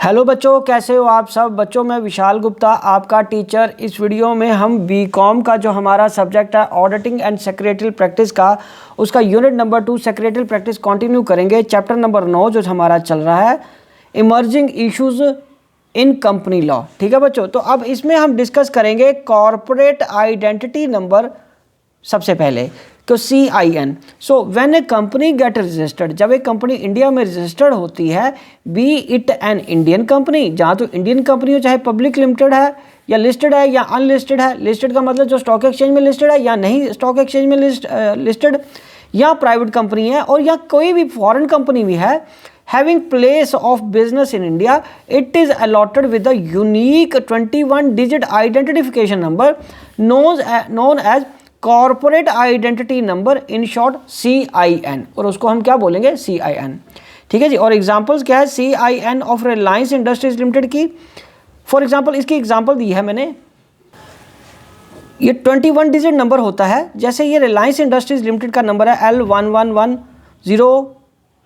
Hello बच्चों, कैसे हो आप सब। बच्चों मैं विशाल गुप्ता आपका टीचर। इस वीडियो में हम बीकॉम का जो हमारा सब्जेक्ट है ऑडिटिंग एंड सेक्रेटरियल प्रैक्टिस का, उसका unit number 2 secretarial practice continue करेंगे। चैप्टर नंबर 9 जो हमारा चल रहा है emerging issues in company law. ठीक है बच्चों, तो अब इसमें हम डिस्कस करेंगे कॉर्पोरेट आइडेंटिटी नंबर। सबसे पहले तो CIN। So when A company get registered, जब एक कंपनी इंडिया में रजिस्टर्ड होती है, B it an Indian company, जहाँ तो इंडियन कंपनी हो, चाहे पब्लिक लिमिटेड है या लिस्टेड है या अनलिस्टेड है। लिस्टेड का मतलब जो स्टॉक एक्सचेंज में लिस्टेड है या नहीं स्टॉक एक्सचेंज में लिस्टेड, या प्राइवेट कंपनी है, और या कोई भी फॉरेन कंपनी भी है, having place of business in India, it is allotted with a unique 21 digit identification number known as corporate identity number, in short CIN, और उसको हम क्या बोलेंगे CIN। ठीक है जी। और एग्जांपल्स क्या है CIN of Reliance industries limited की। फॉर एग्जांपल इसकी एग्जांपल दी है मैंने, ये 21 डिजिट नंबर होता है। जैसे ये रिलायंस इंडस्ट्रीज लिमिटेड का नंबर है L1110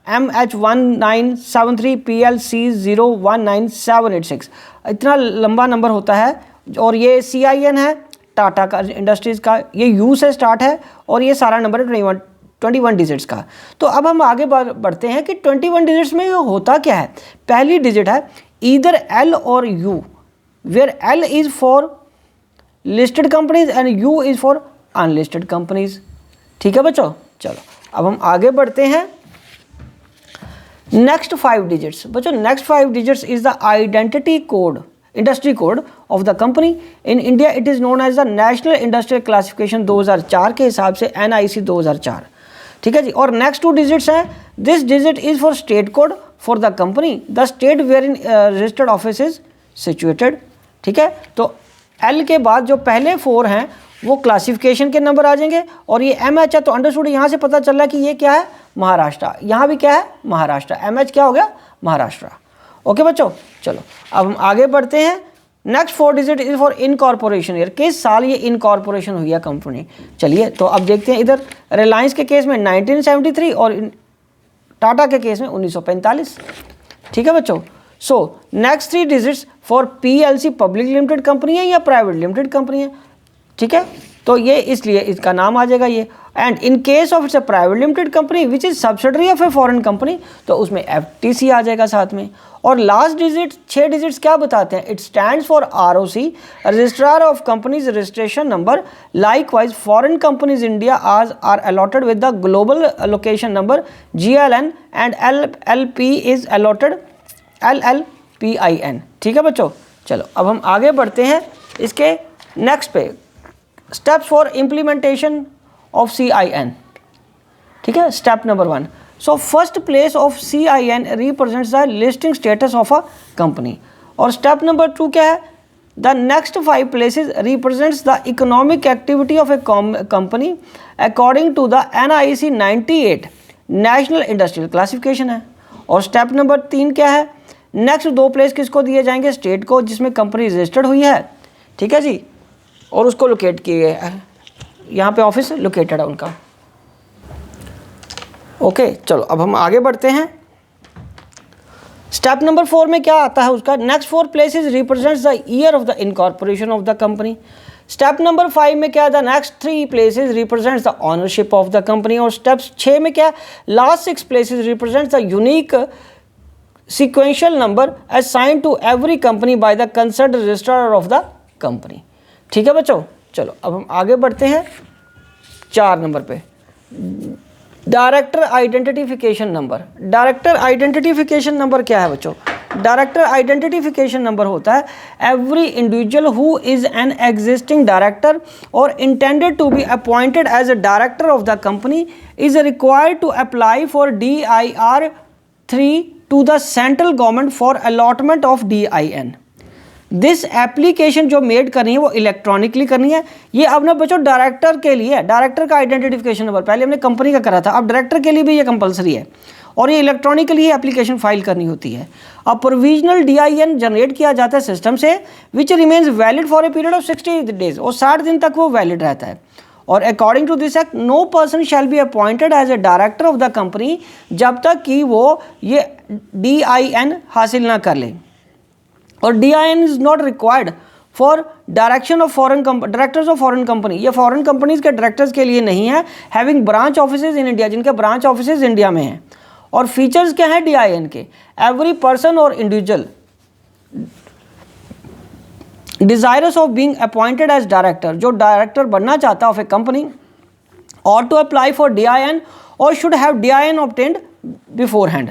MH1973 PLC019786, इतना लंबा नंबर होता है। और ये CIN है टाटा का इंडस्ट्रीज़ का, ये U से स्टार्ट है और ये सारा नंबर है 21 डिजिट्स का। तो अब हम आगे बढ़ते हैं कि 21 डिजिट्स में होता क्या है। पहली डिजिट है ईदर L और U, where L is for listed companies and U is for unlisted companies. ठीक है बच्चों, चलो अब हम आगे बढ़ते हैं। नेक्स्ट 5 डिजिट्स बच्चों, next 5 digits is the identity code, industry code of the company. In India it is known as the national industrial classification 2004 के हिसाब से NIC 2004। ठीक है जी। और नेक्स्ट 2 डिजिट्स हैं, this digit is for state code for the company, the state wherein registered office is situated. ठीक है, तो L के बाद जो पहले 4 हैं वो क्लासिफिकेशन के नंबर आ जाएंगे, और ये MH है तो अंडरस्टूड यहाँ से पता चल रहा है कि ये क्या है महाराष्ट्र। यहाँ भी क्या है महाराष्ट्र, MH क्या हो गया महाराष्ट्र। ओके बच्चों, चलो अब हम आगे बढ़ते हैं। Next 4 digit is for incorporation year, किस साल ये इनकॉर्पोरेशन हुई है कंपनी। चलिए तो अब देखते हैं, इधर रिलायंस के केस में 1973 और टाटा के केस में 1945। ठीक है बच्चों। So next 3 digits for PLC public limited company है या प्राइवेट लिमिटेड कंपनी है। ठीक है, तो ये इसलिए इसका नाम आ जाएगा ये। And in case of it's a private limited company which is subsidiary of a foreign company, तो उसमें FTC आ जाएगा साथ में। और लास्ट डिजिट 6 डिजिट्स क्या बताते हैं, it stands for ROC, registrar of companies registration number. Likewise foreign companies India आज are allotted with the global location number GLN and LLP is allotted LLPIN। ठीक है बच्चों, चलो अब हम आगे बढ़ते हैं इसके नेक्स्ट पे, steps for implementation of CIN। ठीक है, step number 1। So first place of CIN represents the listing status of a company. और स्टेप नंबर 2 क्या है, the next 5 places represents the economic activity of a company according to the NIC 98 national industrial classification है। और step number 3 क्या है, next 2 place किसको दिए जाएंगे, स्टेट को जिसमें कंपनी रजिस्टर्ड हुई है। ठीक है जी, और उसको लोकेट किए गए हैं, यहाँ पे ऑफिस लोकेटेड है उनका। ओके, चलो अब हम आगे बढ़ते हैं। स्टेप नंबर 4 में क्या आता है उसका, next 4 places represents the year of the incorporation of the company. Step number 5 में क्या है, the next 3 places represents the ownership of the company. और स्टेप 6 में क्या, last 6 places represents the unique sequential number assigned to every company by the concerned registrar of the company। ठीक है बच्चों, चलो अब हम आगे बढ़ते हैं 4 नंबर पे, director identification number. Director identification number क्या है बच्चों, डायरेक्टर आइडेंटिफिकेशन नंबर होता है every individual who is an existing director और intended to be appointed as a director of the company is required to apply for DIR 3 to the central government for allotment of DIN। This application जो made करनी है वो electronically करनी है। ये अब ना बच्चों डायरेक्टर के लिए, डायरेक्टर का आइडेंटिफिकेशन नंबर पहले हमने कंपनी का करा था, अब डायरेक्टर के लिए भी ये कंपलसरी है, और ये इलेक्ट्रॉनिकली ही एप्लीकेशन फाइल करनी होती है। अब प्रोविजनल DIN जनरेट किया जाता है सिस्टम से, which remains valid for a period of 60 days, और 60 दिन तक वो वैलिड रहता है। और according to this act no person shall be appointed as a director of the company जब तक कि वो ये DIN हासिल ना कर ले। और DIN is not required for direction of directors of foreign company, ये फॉरेन कंपनीज के डायरेक्टर्स के लिए नहीं है, having branch offices in India, जिनके ब्रांच ऑफिसेज इंडिया में हैं। और फीचर्स क्या है DIN के, एवरी पर्सन और individual desirous of being appointed as director, जो डायरेक्टर बनना चाहता है ऑफ ए कंपनी, और टू अप्लाई फॉर DIN और should have DIN obtained before hand.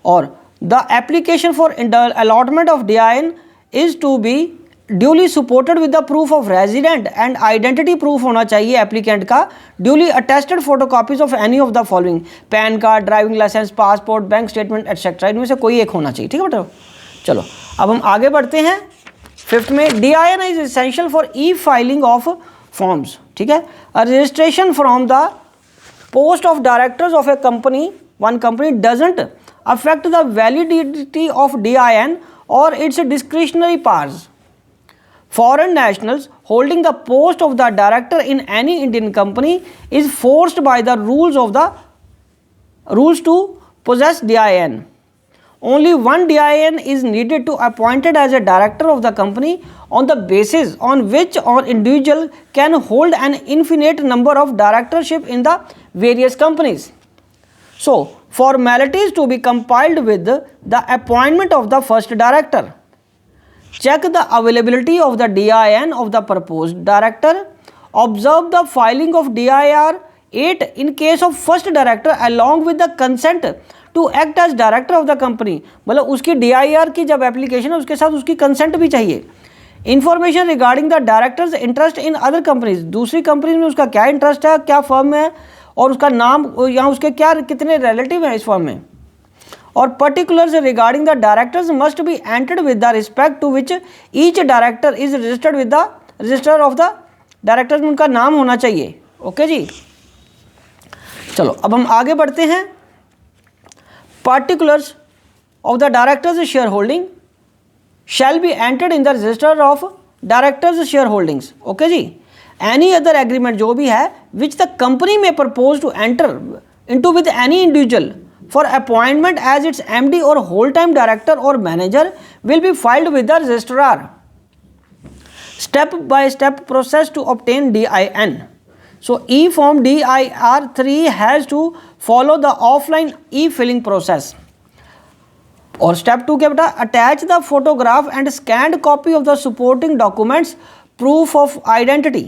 और the application for allotment of DIN is to be duly supported with the proof of resident and identity proof होना चाहिए applicant का, duly attested photocopies of any of the following, PAN card, driving licence, passport, bank statement etcetera, इनमें से कोई एक होना चाहिए। ठीक है बेटा, चलो अब हम आगे बढ़ते हैं। फिफ्थ में DIN is essential for e filing of forms. ठीक है, a registration from the post of directors of a company, one company doesn't affect the validity of DIN और its discretionary powers. Foreign nationals holding the post of the director in any Indian company is forced by the rules to possess DIN. Only one DIN is needed to appointed as a director of the company on the basis on which an individual can hold an infinite number of directorship in the various companies. So, formalities to be compiled with the appointment of the first director. Check the availability of the DIN of the proposed director. Observe the filing of DIR 8 in case of first director along with the consent to act as director of the company. मतलब उसकी DIR की जब application है उसके साथ उसकी consent भी चाहिए। Information regarding the director's interest in other companies. दूसरी कंपनी में उसका क्या इंटरेस्ट है, क्या फर्म है और उसका नाम या उसके क्या कितने रिलेटिव हैं इस फर्म में। और particulars regarding the directors must be entered with the respect to which each director is registered with the register of the directors में उनका नाम होना चाहिए। ओके जी, चलो अब हम आगे बढ़ते हैं। Particulars of the directors shareholding shall be entered in the register of directors shareholdings. Okay जी, एनी अदर एग्रीमेंट जो भी है विच द कंपनी में propose to enter into with any individual for appointment as its MD or whole-time director or manager will be filed with the registrar. Step-by-step process to obtain DIN. So, E-form DIR 3 has to follow the offline e-filling process. और step 2 क्या बेटा, attach the photograph and scanned copy of the supporting documents, proof of identity.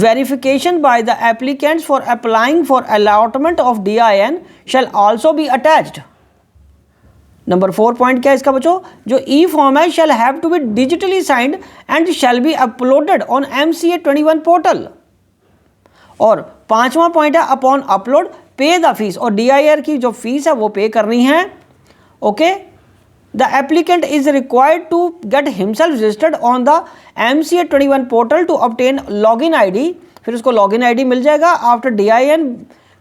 Verification by the applicants for applying for allotment of DIN shall also be attached. Number 4 point क्या है इसका बच्चों, जो ई form है shall have to be digitally signed and shall be uploaded on MCA 21 portal. और 5वां point है upon upload पे द फीस, और DIR की जो फीस है वो पे करनी है। Okay, the applicant is required to get himself registered on the MCA 21 portal to obtain login ID, फिर उसको login ID मिल जाएगा। after DIN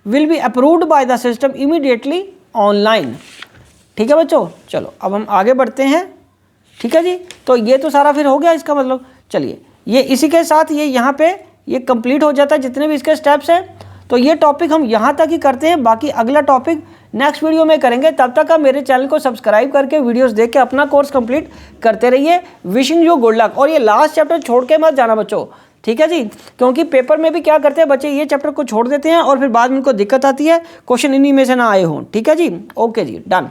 will be approved by the system immediately online। ठीक है बच्चों, चलो अब हम आगे बढ़ते हैं। ठीक है जी, तो ये तो सारा फिर हो गया इसका मतलब। चलिए ये इसी के साथ ये यहाँ पे ये कंप्लीट हो जाता है जितने भी इसके स्टेप्स हैं। तो ये टॉपिक हम यहाँ तक ही करते हैं, बाकी अगला टॉपिक नेक्स्ट वीडियो में करेंगे। तब तक आप मेरे चैनल को सब्सक्राइब करके वीडियोस देख के अपना कोर्स कंप्लीट करते रहिए। Wishing you good luck. और ये लास्ट चैप्टर छोड़ के मत जाना बच्चों, ठीक है जी, क्योंकि पेपर में भी क्या करते हैं बच्चे, ये चैप्टर को छोड़ देते हैं और फिर बाद में उनको दिक्कत आती है क्वेश्चन इन्हीं में से ना आए हों। ठीक है जी, ओके जी, डन।